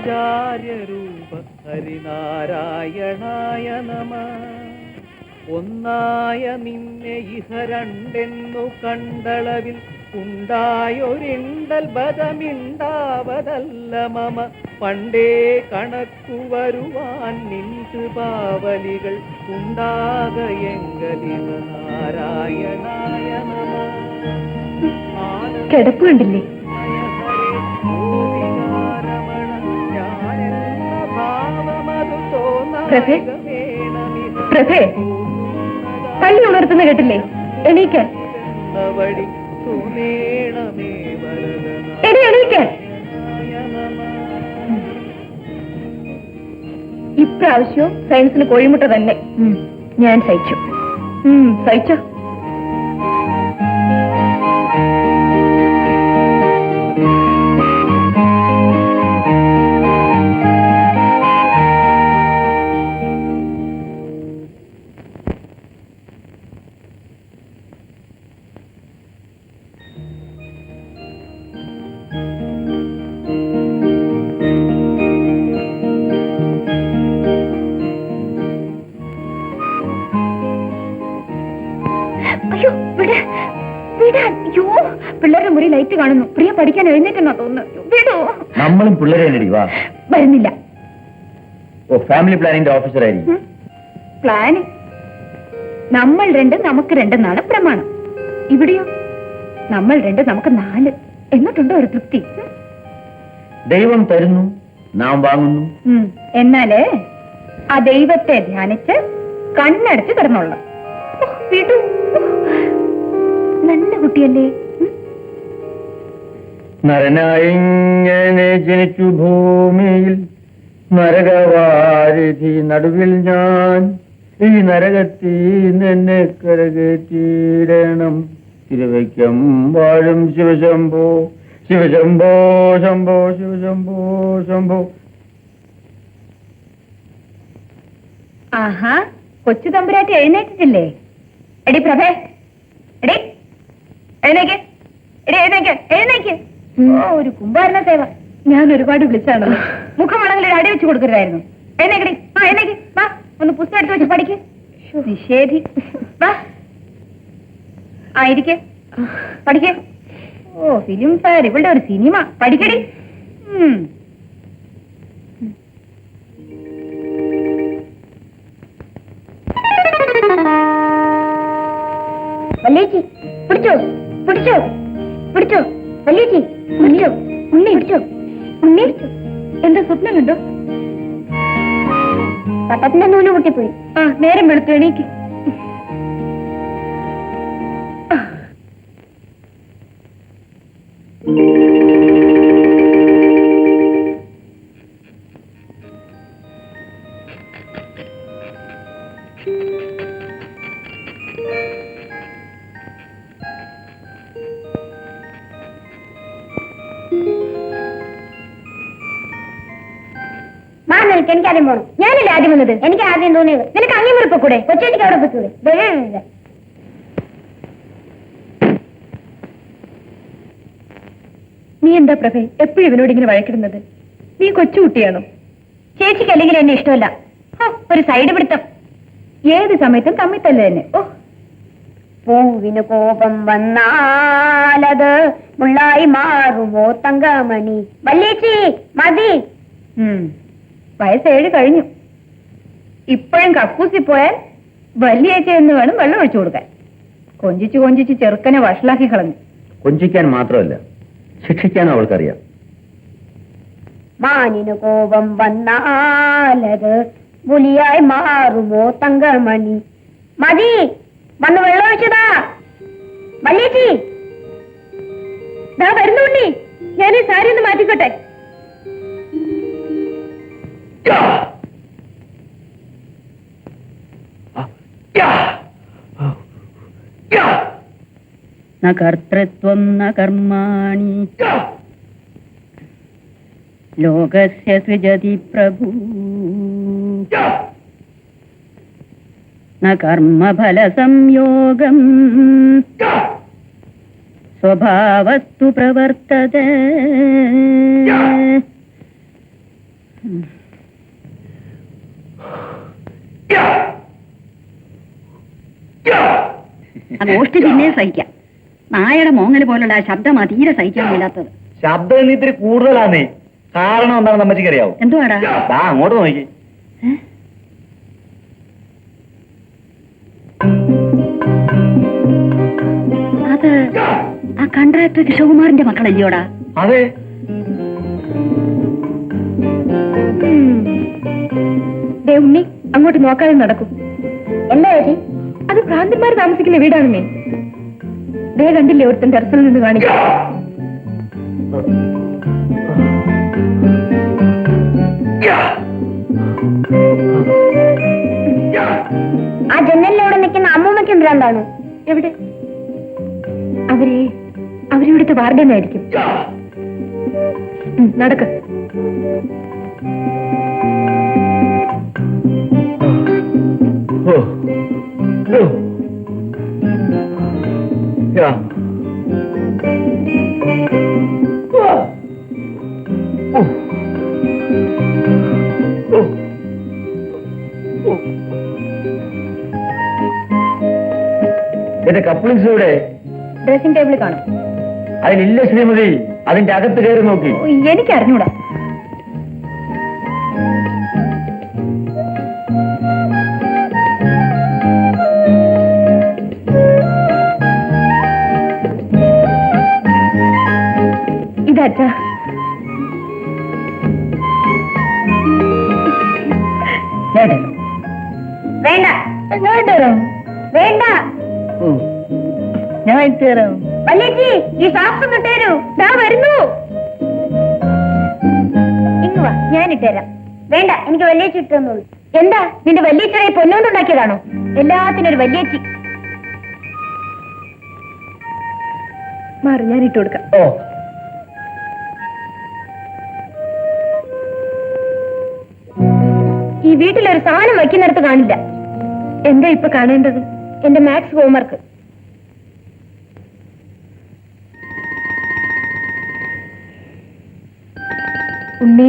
ആചാര്യരൂപ ഹരിനാരായണായ നമഃ. ഒന്നായ നിന്നെ ഇഹ രണ്ടെന്നു കണ്ടളവിൽ ഉണ്ടായൊരിണ്ടൽ ബദമിണ്ടാവതല്ല മമ. പണ്ടേ കണക്കു വരുവാൻ നിൻ കൃപാവലികൾ ഉണ്ടാകയെങ്കലിഹ നാരായണായ നമഃ. കിടപ്പ് കണ്ടില്ലേ? പ്രഭേ, പള്ളി ഉണർത്തുന്ന കേട്ടില്ലേ? എണീക്കാൻ, എണീക്കാൻ. ഇപ്രാവശ്യവും സയൻസിന് കോഴിമുട്ട തന്നെ. ഞാൻ സഹിച്ചു. സഹിച്ചോ? പിള്ളേരുടെ മുറി ലൈറ്റ് കാണുന്നു. പ്രിയ പഠിക്കാൻ എഴുന്നേറ്റെന്നാ തോന്നുന്നു. വിടോ. നമ്മളും പിള്ളേരെ വരുന്നില്ല. ഓ, ഫാമിലി പ്ലാനിംഗ് ഓഫീസർ ആയിരിക്കും. പ്ലാനിങ് നമ്മൾ രണ്ട് നമുക്ക് രണ്ടെന്നാണ് പ്രമാണം. ഇവിടെയോ നമ്മൾ രണ്ട് നമുക്ക് 4. എന്നിട്ടുണ്ടോ ഒരു തൃപ്തി? ദൈവം തരുന്നു, നാം വാങ്ങുന്നു. എന്നാലേ ആ ദൈവത്തെ ധ്യാനിച്ച് കണ്ണടച്ച് കിടന്നോളാം. വിടൂ. നല്ല കുട്ടിയല്ലേ? നരനായിങ്ങനെ ജനിച്ചു ഭൂമിയിൽ, നരകവാരിധി നടുവിൽ ഞാൻ. ഈ നരകത്തിൽ നിന്നെ കരകയറ്റിയിടണം. തിരുവയ്ക്കം വാഴും ശിവശംഭോ ശിവശംഭോ ശംഭോ ശിവശംഭോ ശംഭോ. ആഹാ, കൊച്ചു തമ്പുരാട്ടി എഴുന്നേറ്റിട്ടില്ലേ? എടി പ്രഭേ, എടി എഴുന്നേക്ക്, എടി എഴുന്നേക്ക്, എഴുന്നേക്ക്. ഒരു കുമ്പാരണ സേവ. ഞാൻ ഒരുപാട് വിളിച്ചാണല്ലോ. മുഖമാണെങ്കിൽ അടി വെച്ച് കൊടുക്കരുതായിരുന്നു. എഴുന്നേക്കടി. എഴുന്നേക്ക്. വാ, ഒന്ന് പുസ്തകം എടുത്ത് വെച്ച് പഠിക്ക്. നിഷേധി. വാ, ഇരിക്കെ, പഠിക്കേ. ഓ, ഫിലിം ഫെയർ, ഇവളുടെ ഒരു സിനിമ. പഠിക്കടി. വല്യേച്ചി പിടിച്ചോ, പിടിച്ചോ, പിടിച്ചോ. വല്യേച്ചി പിടിച്ചോ. ഉണ്ണി പിടിച്ചോ. ഉണ്ണി എന്താ സ്വപ്നം കണ്ടോ? പട്ടത്തിന്റെ നൂല് പൊട്ടിപ്പോയി. നേരം വെളുത്തു. എണീക്ക്. എനിക്ക് ആദ്യം പോകണം. ഞാനല്ലേ ആദ്യം വന്നത്? എനിക്ക് ആദ്യം തോന്നിയത്. നിനക്ക് അങ്ങേ മുറിപ്പോ കൂടെ? കൊച്ചേറ്റിക്ക് അവിടെ പോയിക്കൂടെ? നീ എന്താ പ്രഭേ എപ്പോഴും ഇവനോട് ഇങ്ങനെ വഴക്കിടുന്നത്? നീ കൊച്ചുകുട്ടിയാണോ? ചേച്ചിക്ക് അല്ലെങ്കിൽ എന്നെ ഇഷ്ടമല്ല. ഒരു സൈഡ് പിടുത്തം. ഏത് സമയത്തും തമ്മിത്തല്ല തന്നെ. ഓ, പൂവിന് കോപം വന്നാലത് മുള്ളായി മാറുമോ തങ്കമണി. വല്യേച്ചി മതി. വയസ്സ് 7 കഴിഞ്ഞു. ഇപ്പോഴും കക്കൂസി പോയാൽ വല്യേച്ചി എന്ന് വേണം വെള്ളം ഒഴിച്ചു കൊടുക്കാൻ. കൊഞ്ചിച്ചു കൊഞ്ചിച്ച് ചെറുക്കനെ വഷളാക്കി കളഞ്ഞു. കൊഞ്ചിക്കാൻ മാത്രമല്ല, ശിക്ഷിക്കാനും അവൾക്കറിയാം. മാനിന് കോപം വന്നാലത് പുലിയായി മാറുമോ തങ്കമണി. മതി, വന്ന് വെള്ളം ഒഴിച്ചതാ. വല്യേച്ചി ദാ വരുന്നുണ്ണി. ഞാൻ ഈ സാരി ഒന്ന് മാറ്റിക്കോട്ടെ. ന കർത്തൃത്വം ന കർമാണി ലോകസ്യ സൃജതി പ്രഭു ന കർമ്മഫല സംയോഗം സ്വഭാവസ്തു പ്രവർത്തതേ. അത് ഓഷ്ടി പിന്നെ സഹിക്കാം. നായയുടെ മോങ്ങല് പോലുള്ള ആ ശബ്ദമാ തീരെ സഹിക്കാൻ മേലാത്തത്. ശബ്ദം ഇന്ന് ഇത്തിരി കൂടുതലാന്നേ. കാരണം എന്താണെന്ന് അമ്മച്ചിക്ക് അറിയാവോ? എന്തുവാടാ? അങ്ങോട്ട് നോക്കി. അത് ആ കൺട്രാക്ടർ കിഷോകുമാറിന്റെ മക്കളല്ലയോടാ? അതെ. ഉണ്ണി അങ്ങോട്ട് നോക്കാതെ നടക്കും. എന്താ ചേച്ചി? അത് ഭ്രാന്തന്മാർ താമസിക്കുന്ന വീടാണെന്നേ. ദേ കണ്ടില്ലേ ഒരുത്തൻ ടെറസിൽ നിന്ന് കാണിക്കും. ആ ജനലിലൂടെ നിൽക്കുന്ന അമ്മൂമ്മയ്ക്ക് ഭ്രാന്താണ്. എവിടെ? അവരിവിടുത്തെ വാർഡനായിരിക്കും. നടക്ക്. എന്റെ കപ്പിൾസ് ഇവിടെ ഡ്രസ്സിംഗ് ടേബിളിൽ കാണും. അതിലില്ല ശ്രീമതി. അതിന്റെ അകത്ത് കയറി നോക്കി. എനിക്ക് അറിഞ്ഞൂടാ. ഇതാച്ചാ വേണ്ട വേണ്ട ഞാൻ ഇട്ടുതരാം. വല്യേച്ചി ഈ ഷാപ്സ് ഒന്ന് ഇട്ടേരൂ. ദാ വരുന്നു. ഇങ്ങ് വാ, ഞാൻ ഇട്ടുതരാം. വേണ്ട, എനിക്ക് വല്യേച്ചി ഇട്ടു തന്നോളൂ. എന്താ നിന്റെ വല്യേച്ചിയെ പൊന്നോണ്ടുണ്ടാക്കിയതാണോ? എല്ലാത്തിനും ഒരു വല്യേച്ചി. മാറി, ഞാൻ ഇട്ടു കൊടുക്കാം. ഈ വീട്ടിലൊരു സാധനം വയ്ക്കുന്നിടത്ത് കാണില്ല. എന്താ ഇപ്പൊ കാണേണ്ടത്? എന്റെ മാത്സ് ഹോംവർക്ക്. ഉണ്ണി,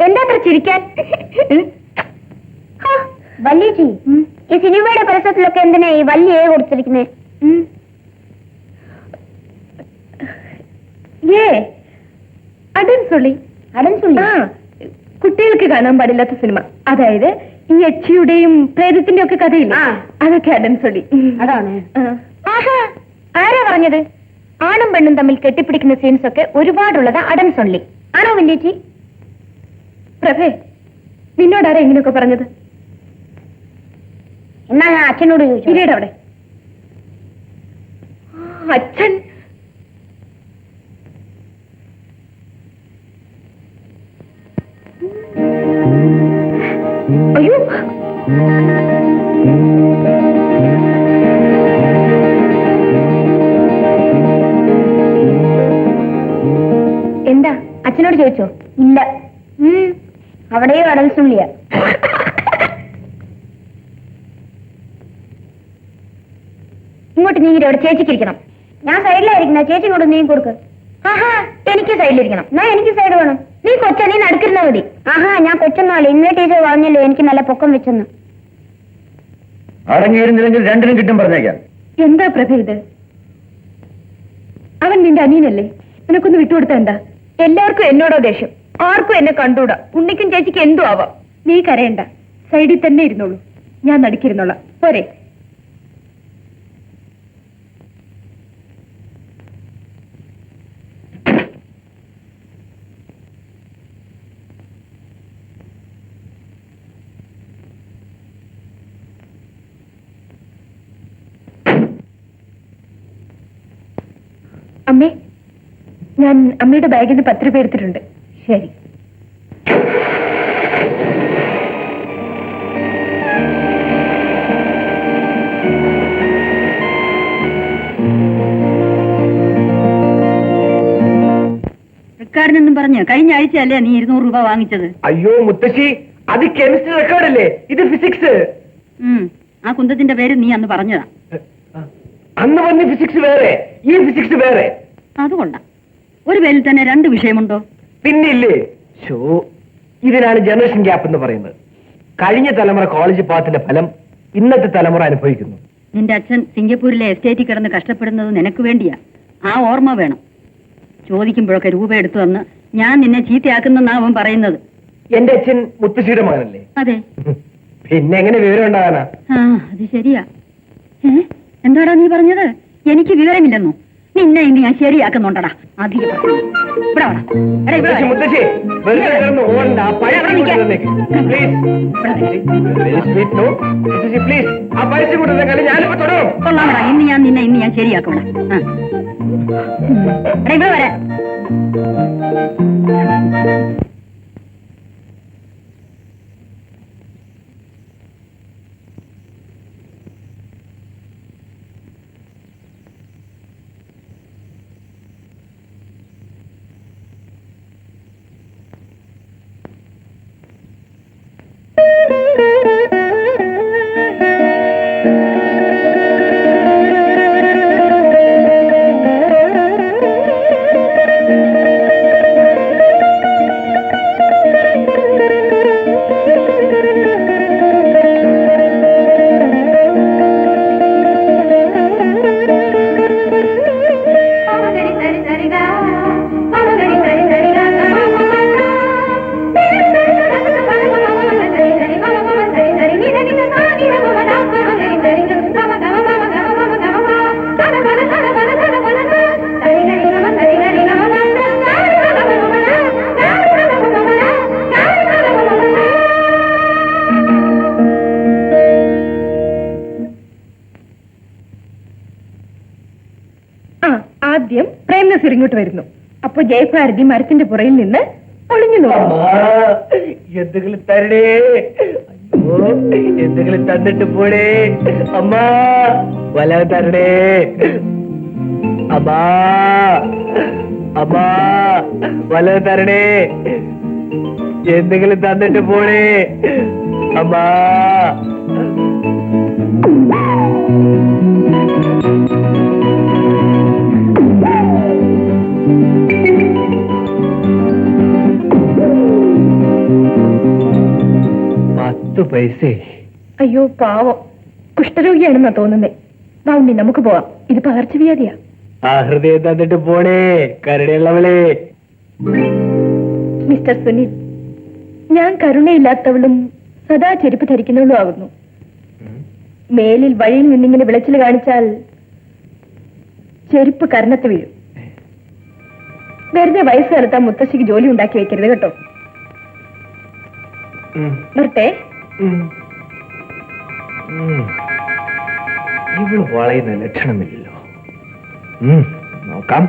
എന്താ ചിരിക്കാൻ? വല്യേച്ചി, ഈ സിനിമയുടെ പരസ്യത്തിലൊക്കെ എന്തിനാ ഈ വല്യ കൊടുത്തിരിക്കുന്നത്? അടൻസുള്ളി. അടൻസുള്ളി കുട്ടികൾക്ക് കാണാൻ പാടില്ലാത്ത സിനിമ. അതായത് ഈ യക്ഷിയുടെയും പ്രേതത്തിന്റെ ഒക്കെ കഥയില്ല, അതൊക്കെ അടൻസുള്ളി. അതാണ്. ആരാ പറഞ്ഞത്? ആണും പെണ്ണും തമ്മിൽ കെട്ടിപ്പിടിക്കുന്ന സീൻസ് ഒക്കെ ഒരുപാടുള്ളത് അടൻസുള്ളി ആണോ വല്യേച്ചി? പ്രഭേ, നിന്നോടാരാ ഇങ്ങനെയൊക്കെ പറഞ്ഞത്? എന്നാ ഞാൻ അച്ഛനോട് ചോദിച്ചു. പിന്നീട് അവിടെ അച്ഛൻ അയ്യോ, എന്താ അച്ഛനോട് ചോദിച്ചോ? ഇല്ല. അവിടെയും അടൽസുള്ളിയ. ഇങ്ങോട്ട് നീങ്ങി, അവിടെ ചേച്ചിക്കിരിക്കണം. ഞാൻ സൈഡിലായിരിക്കണം, ചേച്ചി ഇങ്ങോട്ട് നീങ്ങി കൊടുക്ക്. ആഹാ, എനിക്ക് സൈഡിലിരിക്കണം. എന്നാ എനിക്ക് സൈഡ് വേണം. നീ കൊച്ച, നീ നടക്കിരുന്നാ മതി. ആഹാ, ഞാൻ കൊച്ചൊന്നാളെ. ഇന്നലെ ടീച്ചർ പറഞ്ഞല്ലോ എനിക്ക് നല്ല പൊക്കം വെച്ചെന്ന്. അടങ്ങിയിരുന്നില്ലെങ്കിൽ രണ്ടിനും കിട്ടും പറഞ്ഞേക്കാം. എന്താ പ്രഭ ഇത്? അവൻ നിന്റെ അനിയനല്ലേ? നിനക്കൊന്ന് വിട്ടുകൊടുത്താ എന്താ? എല്ലാവർക്കും എന്നോടോ ദേഷ്യം. ആർക്കും എന്നെ കണ്ടൂടാ. ഉണ്ണിക്കും ചേച്ചിക്ക് എന്തു ആവാം. നീ കരയണ്ട, സൈഡിൽ തന്നെ ഇരുന്നോളൂ. ഞാൻ നടുക്കിരുന്നോളാം. പോരെ? അമ്മേ, ഞാൻ അമ്മയുടെ ബാഗിൽ നിന്ന് 10 രൂപ എടുത്തിട്ടുണ്ട്. ശരി. റെക്കോർഡിനെന്നും പറഞ്ഞ് കഴിഞ്ഞ ആഴ്ചയല്ലേ നീ 200 രൂപ വാങ്ങിച്ചത്? അയ്യോ മുത്തശ്ശി, അത് കെമിസ്ട്രി റെക്കോർഡല്ലേ, ഇത് ഫിസിക്സ്. ആ കുന്തത്തിന്റെ പേര് നീ അന്ന് പറഞ്ഞതാ. അന്ന് പറഞ്ഞ ഫിസിക്സ് വേറെ, ഈ ഫിസിക്സ് വേറെ. അതുകൊണ്ടാ. ഒരു പേരിൽ തന്നെ രണ്ട് വിഷയമുണ്ടോ? പിന്നില്ലേ. ഷോ, ഇതിനാണ് ജനറേഷൻ ഗ്യാപ്പ് എന്ന് പറയുന്നത്. കഴിഞ്ഞ തലമുറ കോളേജ് പാത്തിന്റെ ഫലം ഇന്നത്തെ തലമുറ അനുഭവിക്കുന്നു. നിന്റെ അച്ഛൻ സിംഗപ്പൂരിലെ എസ്റ്റേറ്റിൽ കിടന്ന് കഷ്ടപ്പെടുന്നത് നിനക്ക് വേണ്ടിയാ. ആ ഓർമ്മ വേണം. ചോദിക്കുമ്പോഴൊക്കെ രൂപ എടുത്തു തന്ന് ഞാൻ നിന്നെ ചീത്തയാക്കുന്നെന്നാ അവൻ പറയുന്നത്. എന്റെ അച്ഛൻ മുത്തശ്ശിയുടെ മകനല്ലേ? അതെ. പിന്നെ എങ്ങനെ വിവരം ഉണ്ടാകാനാ? ആ, അത് ശരിയാ. എന്താടാ നീ പറഞ്ഞത്? എനിക്ക് വിവരമില്ലെന്നോ? നിന്നെ ഇനി ഞാൻ ശരിയാക്കുന്നുണ്ടടാ. അധികം മുത്തശ്ശി വെറുതെ കിടന്ന് ഓടണ്ട. പ്ലീസ് ആ പൈസ കൊടുത്ത കളി ഞാനിപ്പോ തുടരും. കൊള്ളാമടാ. ഇന്ന് ഞാൻ ശരിയാക്കണ. ഇവിടെ വരാ. ആദ്യം പ്രേംനസീർ ഇങ്ങോട്ട് വരുന്നു. അപ്പൊ ജയഭാരതി മരത്തിന്റെ പുറയിൽ നിന്ന് ഒളിഞ്ഞു നോക്കുന്നു. എന്തെങ്കിലും തരണേ, അയ്യോ എന്തെങ്കിലും തന്നിട്ട് പോടേ അമ്മ, വല തരണേ അമ്മ, അമ്മ വല തരണേ, എന്തെങ്കിലും തന്നിട്ട് പോടേ അമ്മ. പൈസ. അയ്യോ പാവം, കുഷ്ഠരോഗിയാണെന്നാ തോന്നുന്നേ. വാണ്ടി നമുക്ക് പോവാം. ഇത് പകർച്ചവ്യാധിയാ. ആ ഹൃദയം തന്നിട്ട് പോണേ കരുണയുള്ളവളെ. മിസ്റ്റർ സുനിൽ, ഞാൻ കരുണയില്ലാത്തവളും സദാ ചെരുപ്പ് ധരിക്കുന്നവളും ആകുന്നു. മേലിൽ വഴിയിൽ നിന്നിങ്ങനെ വിളച്ചിൽ കാണിച്ചാൽ ചെരുപ്പ് കരണത്ത് വീഴും. വെറുതെ വയസ്സ് കാലത്താ മുത്തശ്ശിക്ക് ജോലി ഉണ്ടാക്കി വെക്കരുത് കേട്ടോ. നിർത്തേ. ഇവള് വളയുന്ന ലക്ഷണമില്ലല്ലോ. നോക്കാം.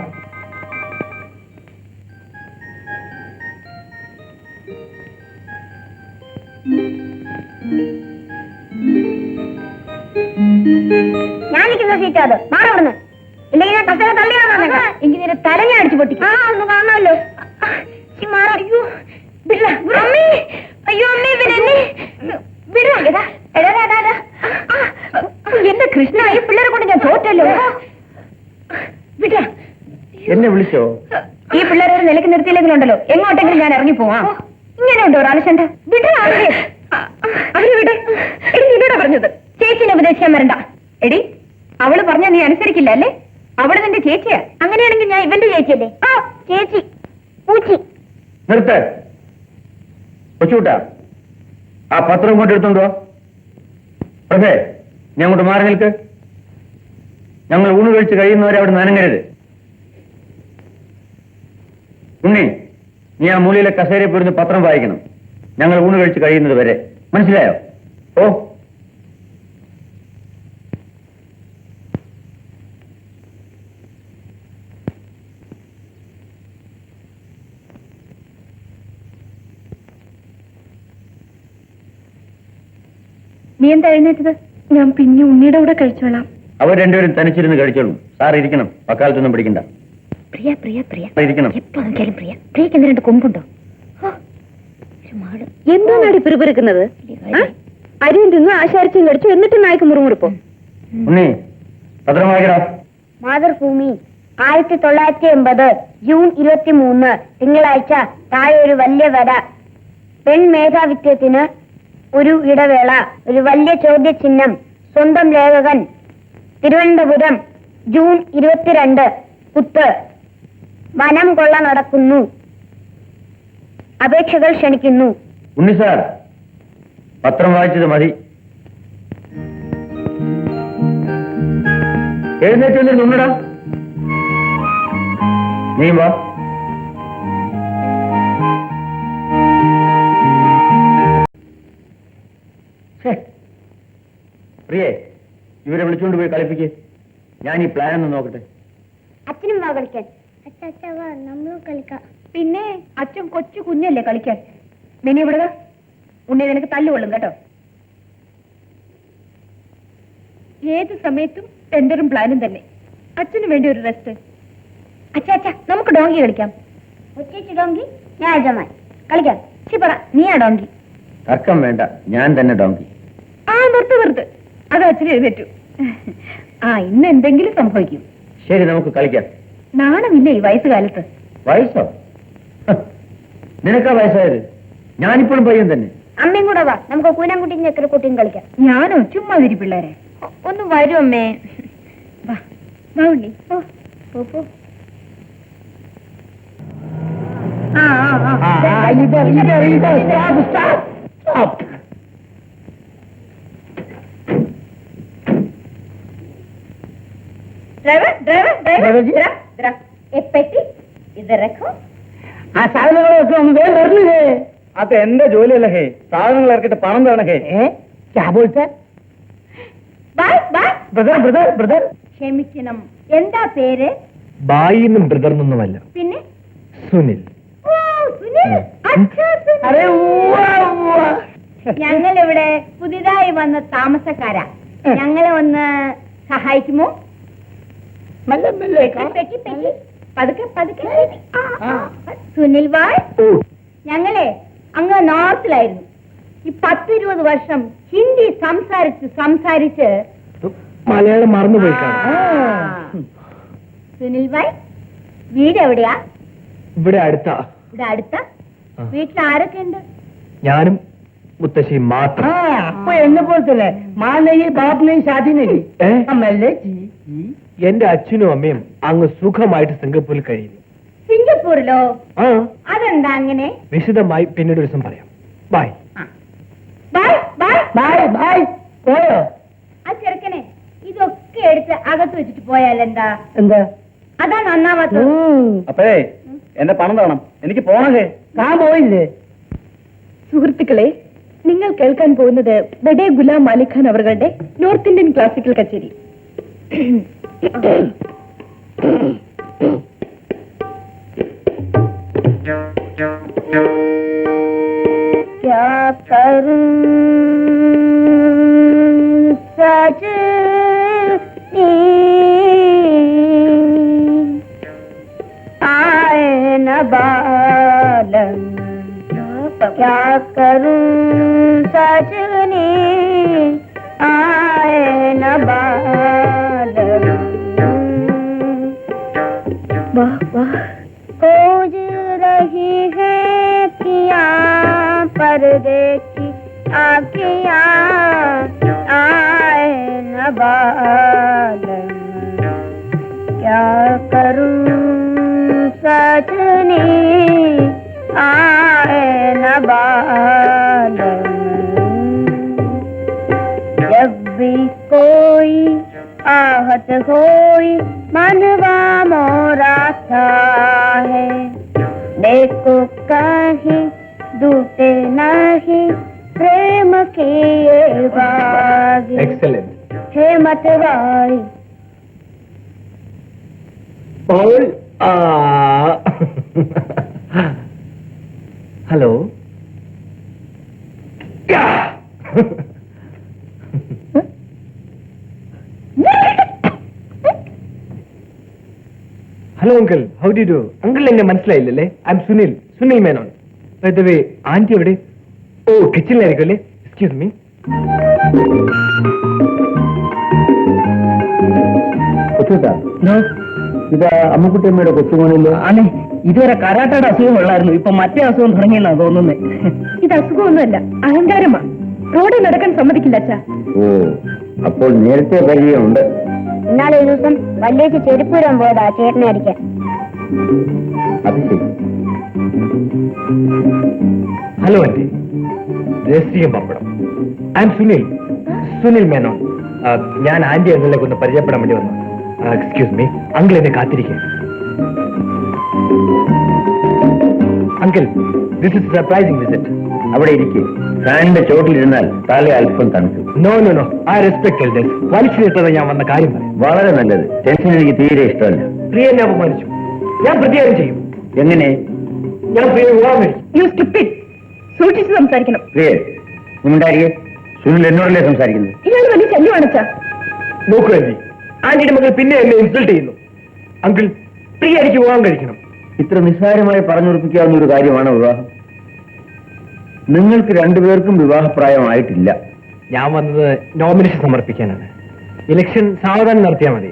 ഞാൻ നിൽക്കുന്ന സീറ്റാത് മാറവിടുന്ന്. ഇല്ലെങ്കിൽ ഞാൻ കസേര തള്ളിയാണോ? എനിക്ക് നിന്നെ തല ഞാൻ അടിച്ചു പൊട്ടി. ഒന്ന് കാണാമല്ലോ. അയ്യോ അയ്യോ അമ്മേ, എന്റെ കൃഷ്ണ, ഈ പിള്ളേരെ കൊണ്ട് ഞാൻ തോറ്റല്ലോ. എന്നെ വിളിച്ചോ? ഈ പിള്ളേരെ ഒരു നിലക്ക് നിർത്തിയില്ലെങ്കിലുണ്ടല്ലോ എങ്ങോട്ടെങ്കിലും ഞാൻ ഇറങ്ങി പോവാ. ഇങ്ങനെ ഉണ്ടോ ഒരാളുണ്ട്? അവര് വിട്. എടി നിന്നോടാ പറഞ്ഞത് ചേച്ചിനെ ഉപദേശിക്കാൻ വരണ്ട. എടി, അവള് പറഞ്ഞ നീ അനുസരിക്കില്ല അല്ലേ? അവള് നിന്റെ ചേച്ചിയാ. അങ്ങനെയാണെങ്കിൽ ഞാൻ ഇവന്റെ ചേച്ചിയല്ലേ? ആ ചേച്ചി പൂച്ചി. നിർത്ത് കൊച്ചൂട്ടാ. ആ പത്രം ഇങ്ങോട്ട് എടുത്തുണ്ടോ? പ്രഭേ, ഞാൻ അങ്ങോട്ട് മാറി നിൽക്ക്. ഞങ്ങൾ ഊണ് കഴിച്ച് കഴിയുന്നവരെ അവിടെ നനങ്ങരുത്. ഉണ്ണി, നീ ആ മൂലയിലെ കസേരയിൽ പോയിരുന്ന് പത്രം വായിക്കണം. ഞങ്ങൾ ഊണ് കഴിച്ച് കഴിയുന്നത് വരെ. മനസ്സിലായോ? ഓ, നീ എന്താ എഴുന്നേറ്റത്? ഞാൻ പിന്നെ ഉണ്ണിയുടെ കൂടെ കഴിച്ചോളാം. അവർ രണ്ടുപേരും തനിച്ചിരുന്ന് കഴിച്ചോളും. സാർ ഇരിക്കണം. വക്കാലത്തൊന്നും പിടിക്കണ്ട. പ്രിയ പ്രിയ പ്രിയ ഇരിക്കണം. എപ്പോ നോക്കിയാലും പ്രിയ. പ്രിയക്ക് എന്ത് രണ്ട് കൊമ്പുണ്ടോ? എന്താണ് പിറുപിറുക്കുന്നത്? അരിയും തിന്നു ആശാരിച്ചും കടിച്ചു എന്നിട്ട് നായ്ക്ക് മുറുമുറുപ്പോ. ഉണ്ണി പത്രം വായിക്കടാ. മാതൃഭൂമി 1980 ജൂൺ 23 തിങ്കളാഴ്ച. താഴെ ഒരു വലിയ വര. പെൺ മേധാവിത്വത്തിന് ഒരു ഇടവേള, ഒരു വലിയ ചോദ്യചിഹ്നം. സ്വന്തം ലേഖകൻ. തിരുവനന്തപുരം ജൂൺ 22. കുത്ത്. വനം കൊള്ള നടക്കുന്നു. അപേക്ഷകൾ ക്ഷണിക്കുന്നു. ഉണ്ണി സാർ പത്രം വായിച്ചത് മതി. എഴുന്നേറ്റ് നിന്നടാ. നീ വാ. പ്രിയേ, ഇവരെ വിളിച്ചുകൊണ്ട് പോയി കളിപ്പിക്കേ. ഞാൻ ഈ പ്ലാൻ ഒന്ന് നോക്കട്ടെ. അച്ഛനും വാ കളിക്കാൻ. നമ്മളും കളിക്കാം. പിന്നെ അച്ഛൻ കൊച്ചു കുഞ്ഞല്ലേ കളിക്കാൻ. മിനി ഇവിടെ വാ. ഉണ്ണി നിനക്ക് തല്ലുകൊള്ളും കേട്ടോ. ഏത് സമയത്തും ടെൻഡറും പ്ലാനും തന്നെ. അച്ഛന് വേണ്ടി ഒരു റെസ്റ്റ്. അച്ഛാ അച്ഛാ, നമുക്ക് ഡോങ്കി കളിക്കാം. ഒറ്റയ്ക്ക് ഡോങ്കി, ഞാൻ അജമായി കളിക്കാം. പറ, നീയാ ഡോങ്കി. തർക്കം വേണ്ട, ഞാൻ തന്നെ ഡോങ്കി. ആ നിർത്ത്. അത് അച്ഛന് എഴുന്നേറ്റു. ഇന്ന് എന്തെങ്കിലും സംഭവിക്കും. ശരി, നമുക്ക് കളിക്കാം. നാണമില്ലേ ഈ വയസ്സുകാലത്ത്? വയസ്സോ? നിനക്കാ വയസ്സായത്? ഞാനിപ്പോഴും പയ്യൻ തന്നെ. അമ്മയും കൂടെ വാ, നമുക്ക് കൂനാൻകുട്ടിയും ചക്കരക്കുട്ടിയും കളിക്കാം. ഞാനോ? ചുമ്മാ വരി പിള്ളേരെ. ഒന്ന് വരും അമ്മേ. വാ ഉണ്ണി. പോ. ड्राइवर एक पेटी इधर रखो. ആ സാധനങ്ങളൊക്കെ ഒന്ന് വേഗം തരണില്ലേ? അത് എന്റെ ജോലിയല്ല ഹേ. സാധനങ്ങൾ ഇറക്കിട്ട് പണം തരണ ഹേ. ബ്രദർ ക്ഷമിക്കണം. എന്താ പേര്? ബായിന്നും ബ്രദറിനൊന്നുമല്ല, പിന്നെ സുനിൽ. സുനിൽ. ഞങ്ങൾ ഇവിടെ പുതിയതായി വന്ന താമസക്കാരാ. ഞങ്ങളെ ഒന്ന് സഹായിക്കുമോ? പതുക്കെ. സുനിൽ ഭായ്, ഞങ്ങളെ അങ്ങ് നോർത്തിലായിരുന്നു. ഈ 10-20 വർഷം ഹിന്ദി സംസാരിച്ച് മലയാളം മറന്നുപോയി. സുനിൽ ഭായ്, വീട് എവിടെയാ? ഇവിടെ അടുത്ത. വീട്ടിൽ ആരൊക്കെ ഉണ്ട്? ഞാനും മുത്തശ്ശിയും മാത്രം. അപ്പൊ എന്നെ പോലെ തന്നെ മാലയും ബാപ്പിനെയും ഷാദിനെയും. എന്റെ അച്ഛനും അമ്മയും അങ്ങ് സുഖമായിട്ട് സിംഗപ്പൂരിൽ കഴിയുന്നു. സിംഗപ്പൂരിലോ? അതെന്താ അങ്ങനെ? വിശദമായി പിന്നീട് ഒരു ദിവസം പറയാം. ബൈ. പോയോ? ആ ചെറുക്കനെ ഇതൊക്കെ എടുത്ത് അകത്ത് വെച്ചിട്ട് പോയാൽ എന്താ? അതാ നന്നാവാത്ത. അപ്പേ എന്റെ പണം തരണം, എനിക്ക് പോണേ. താൻ പോയില്ലേ? സുഹൃത്തുക്കളെ, നിങ്ങൾ കേൾക്കാൻ പോകുന്നത് ബഡേ ഗുലാം മാലിക് ഖാൻ അവരുടെ നോർത്ത് ഇന്ത്യൻ ക്ലാസിക്കൽ കച്ചേരി. क्या करूं सजनी, आए न बालन. क्या करूं सजनी, आए न बालन. वाह वाह. खोज रही है किया पर्दे की आँखियाँ, आए न बालन. क्या करूं सजनी, आए न बालन. जब भी कोई आहत होई मनवा मोराता है. देखो कहीं दूटे नहीं प्रेम की ये बाग. Excellent. हे मतवाई. Hello. Hello uncle, how do do? Uncle എന്നെ മനസ്സിലായില്ലല്ലേ? I am Sunil Menon. Aunty എവിടെ? ഓ, കിച്ചണിലായിരിക്കും അല്ലേ? Excuse me. ഇത് അമ്മുക്കുട്ടിയമ്മയുടെ കൊച്ചുമോനല്ലോ ആണ്. ഇതുവരെ കരാട്ടയുടെ അസുഖമുള്ളായിരുന്നു, ഇപ്പൊ മറ്റേ അസുഖം തുടങ്ങിയെന്നാ തോന്നുന്നത്. ഇത് അസുഖമൊന്നുമല്ല, അഹങ്കാരമാ. റോഡിൽ നടക്കാൻ സമ്മതിക്കില്ല അച്ഛാ. ഓ, അപ്പോൾ നേരത്തെ പരിചയമുണ്ട്. ഇന്നാളെ ഒരു ദിവസം വല്യേച്ച് ചെരുപ്പൂരാൻ പോയതാ ചേട്ടനെ അടിക്കാൻ. അത് ശരി. ഹലോ ആന്റി, രഹസ്യം പപ്പടം. I am Sunil Menon. ഞാൻ ആന്റി അങ്കിളിനെ ഒന്ന് പരിചയപ്പെടാൻ വേണ്ടി വന്നു. എക്സ്ക്യൂസ് മീ, അങ്കിൾ എന്നെ കാത്തിരിക്കുക. Uncle, this is surprising visit. അവിടെ ഇരിക്കെ ഫാനിന്റെ ചോട്ടിലിരുന്നാൽ തല അല്പം തണുക്കും. No no no, I respect elders. വലിച്ചിട്ടത് ഞാൻ വന്ന കാര്യം പറയാം. വളരെ നല്ലത്. ടെൻഷൻ എനിക്ക് തീരെ ഇഷ്ടമല്ല. പ്രിയനെ അപമാനിച്ചു, ഞാൻ പ്രതികാരം ചെയ്യും. എങ്ങനെ? ഞാൻ പ്രിയ വിവാഹം കഴിക്കും. U stupid. സൂക്ഷിച്ച് സംസാരിക്കണം. പ്രിയ, ഉണ്ടായിരിക്കെ സുനിൽ എന്നോടല്ലേ സംസാരിക്കുന്നത്? ഇയാൾ വലിയ ശല്യമാണച്ചാ. നോക്കൂ ആന്റി, ആന്റിയുടെ മകൾ പിന്നെ എന്നെ ഇൻസൾട്ട് ചെയ്യുന്നു. അങ്കിൾ, പ്രിയ എനിക്ക് വിവാഹം കഴിക്കണം. ഇത്ര നിസ്സാരമായി പറഞ്ഞുറപ്പിക്കാവുന്ന ഒരു കാര്യമാണ് വിവാഹം. നിങ്ങൾക്ക് രണ്ടുപേർക്കും വിവാഹപ്രായമായിട്ടില്ല. ഞാൻ വന്നത് നോമിനേഷൻ സമർപ്പിക്കാനാണ്. ഇലക്ഷൻ സാവധാനം നടത്തിയാൽ മതി.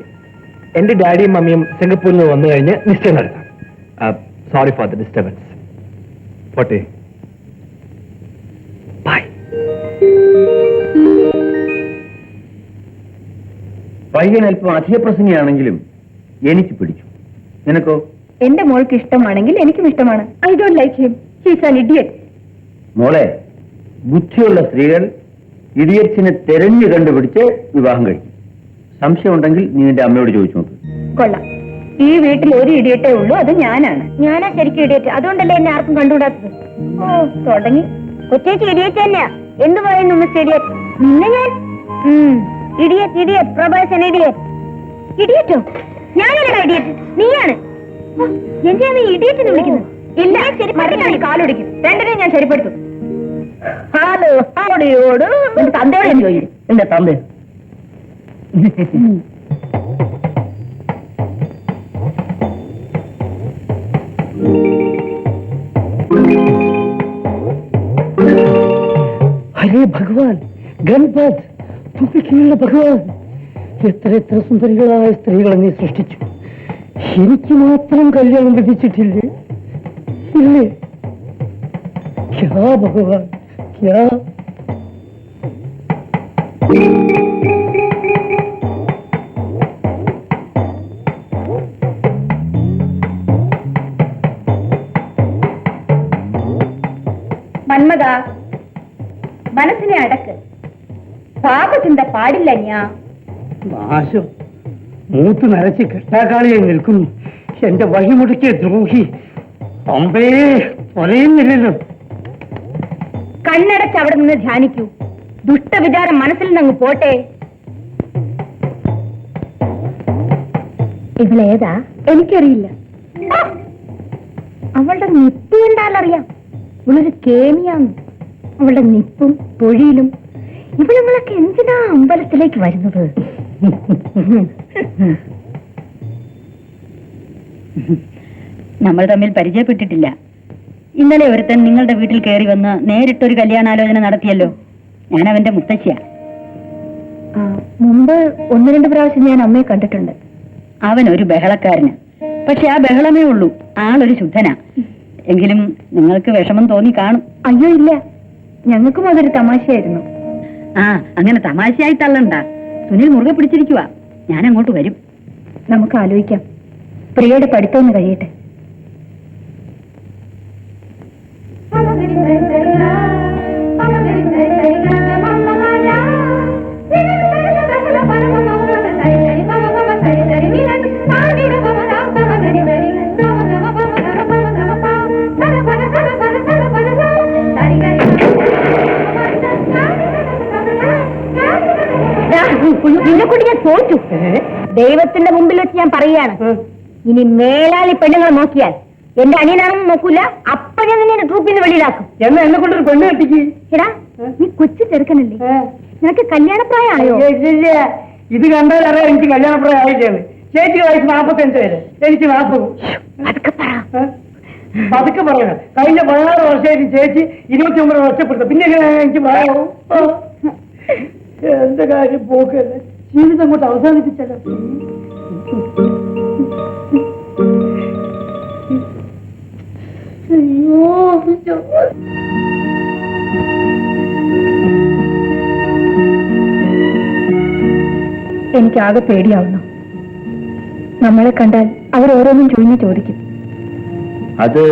എന്റെ ഡാഡിയും മമ്മിയും സിംഗപ്പൂരിൽ നിന്ന് വന്നു കഴിഞ്ഞ് നിശ്ചയം നടത്താം. Sorry for the disturbance. പോട്ടെ, ബൈ. പയ്യൻ അല്പം അധികപ്രസംഗിയാണെങ്കിലും എനിക്ക് പിടിച്ചു. നിനക്കോ? എന്റെ മോൾക്ക് ഇഷ്ടമാണെങ്കിൽ എനിക്കും ഇഷ്ടമാണ്. I don't like him. He's an idiot. മോളെ, ബുദ്ധിയുള്ള സ്ത്രീകൾ ഇഡിയറ്റ്സിനെ തെരഞ്ഞു കണ്ടുപിടിച്ച് വിവാഹം കഴിക്കും. സംശയമുണ്ടെങ്കിൽ നീ നിന്റെ അമ്മയോട് ചോദിച്ചു നോക്ക്. കൊള്ളാം. ഈ വീട്ടിൽ ഒരു ഇഡിയറ്റേ ഉള്ളൂ, അത് ഞാനാണ്. ഞാനാ ശരിക്കും ഇഡിയറ്റ്. അതുകൊണ്ടല്ലേ എന്നെ ആർക്കും കണ്ടുകൂടാത്തത്. ഓ, തുടങ്ങി. കൊച്ചേച്ചി ഇടിയറ്റ് തന്നെയാ. എന്ത് പറയുന്നു മിസ് ഇടിയറ്റ്? നിന്നെ ഞാൻ ഇടിയറ്റ് ഇടിയറ്റ് പ്രഭാസൻ ഇടിയറ്റ്. ഇഡിയറ്റോ? ഞാനല്ലടാ ഇഡിയറ്റ്, നീയാണ്. എന്റെ നീ ഇഡിയറ്റ് എന്ന് വിളിക്കുന്നത്? ഇല്ല, ശരി പറഞ്ഞാൽ കാലൊടിക്കും. രണ്ടിനെ ഞാൻ ശരിപ്പെടുത്തും. ഹലോ, ഹൗഡിയോട്. എന്റെ തന്തയോട് ഞാൻ ചോദിക്കും. എന്റെ തന്ത ഹരേ ഭഗവാൻ, ഗൺപത്, തുമ്പിക്കീഴുള്ള ഭഗവാൻ, എത്ര എത്ര സുന്ദരികളായ സ്ത്രീകളെ നീ സൃഷ്ടിച്ചു. എനിക്ക് മാത്രം കല്യാണം വിധിച്ചിട്ടില്ലേ? ഇല്ലേ? ക്യാ ഭഗവാൻ, ക്യാ. മന്മത, മനസ്സിനെ അടക്ക്. പാപചിന്ത പാടില്ല. ഞാൻ നാശം, മൂത്ത് നരച്ച് കെട്ടാക്കാളിയായി നിൽക്കുന്നു എന്റെ വഴിമുടക്കിയ ദ്രോഹി. അമ്പേ, പറയുന്നില്ലല്ലോ. കണ്ണടച്ച് അവിടെ നിന്ന് ധ്യാനിക്കൂ. ദുഷ്ടവിചാരം മനസ്സിൽ നിന്ന് അങ്ങ് പോട്ടെ. ഇവളേതാ? എനിക്കറിയില്ല. അവളുടെ നിപ്പ് കണ്ടാലറിയാം. ഇവളൊരു കേമിയാണ്. അവളുടെ നിപ്പും തൊഴിലും. ഇവളങ്ങളൊക്കെ എന്തിനാ അമ്പലത്തിലേക്ക് വരുന്നത്? നമ്മൾ തമ്മിൽ പരിചയപ്പെട്ടിട്ടില്ല. ഇന്നലെ ഒരുത്തൻ നിങ്ങളുടെ വീട്ടിൽ കയറി വന്ന് നേരിട്ടൊരു കല്യാണാലോചന നടത്തിയല്ലോ. ഞാൻ അവന്റെ മുത്തശ്ശിയാ. മുമ്പ് 1-2 പ്രാവശ്യം ഞാൻ അമ്മയെ കണ്ടിട്ടുണ്ട്. അവൻ ഒരു ബഹളക്കാരന്. പക്ഷെ ആ ബഹളമേ ഉള്ളൂ. ആളൊരു ശുദ്ധനാ. എങ്കിലും നിങ്ങൾക്ക് വിഷമം തോന്നി കാണും. അയ്യോ ഇല്ല, ഞങ്ങൾക്കും അതൊരു തമാശയായിരുന്നു. ആ, അങ്ങനെ തമാശയായി തള്ളണ്ട. സുനിൽ മുറുകെ പിടിച്ചിരിക്കുക. ഞാൻ അങ്ങോട്ട് വരും. നമുക്ക് ആലോചിക്കാം. പ്രിയയുടെ പഠിത്തമൊന്ന് കഴിയട്ടെ. ഇതിനെക്കൊണ്ട് ഞാൻ തോറ്റു. ദൈവത്തിന്റെ മുമ്പിൽ വെച്ച് ഞാൻ പറയുകയാണ്, ഇനി മേലാളി പെണ്ണുങ്ങളെ നോക്കിയാൽ എന്റെ അനിയനാണെന്ന് നോക്കൂല. അപ്പൊ ഞാൻ നിന്നെ ട്രൂപ്പിന്ന് വെളിയിലാക്കും. എന്നാ എന്നെ കൊണ്ടൊരു പെണ്ണ് കെട്ടിക്ക്. എടാ, നീ കൊച്ചു ചെറുക്കനല്ലേ? നിനക്ക് കല്യാണപ്രായമായോ? ഇത് കണ്ടാൽ അറിയാം എനിക്ക് കല്യാണപ്രായം ആയിട്ടാണ്. ചേച്ചി വയസ്സ് 45 വരെ, എനിക്ക് 40. അതൊക്കെ പറ. പതുക്കെ പറയാം. കഴിഞ്ഞ 16 വർഷമായിട്ട് ചേച്ചി 29 വർഷപ്പെട്ടു. പിന്നെ എനിക്ക് പറയാമോ? എന്റെ കാര്യം പോക്കല്ലേ, ജീവിതം അങ്ങോട്ട് അവസാനിപ്പിച്ചല്ലോ. അയ്യോ, എനിക്കാകെ പേടിയാവുന്നു. നമ്മളെ കണ്ടാൽ അവർ ഓരോന്നും ചൊഴിഞ്ഞു ചോദിക്കും. അത്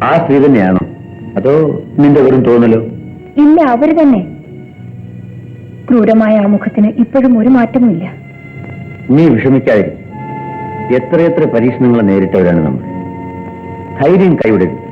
ആ സ്ത്രീ തന്നെയാണോ അതോ നിന്റെ വെറും തോന്നലോ? ഇല്ല, അവര് തന്നെ. ക്രൂരമായ ആ മുഖത്തിന് ഇപ്പോഴും ഒരു മാറ്റവുമില്ല. നീ വിഷമിക്കാതിരിക്കും. എത്രയെത്ര പരീക്ഷണങ്ങൾ നേരിട്ടവരാണ് നമ്മൾ. ധൈര്യം കൈവിടരുത്.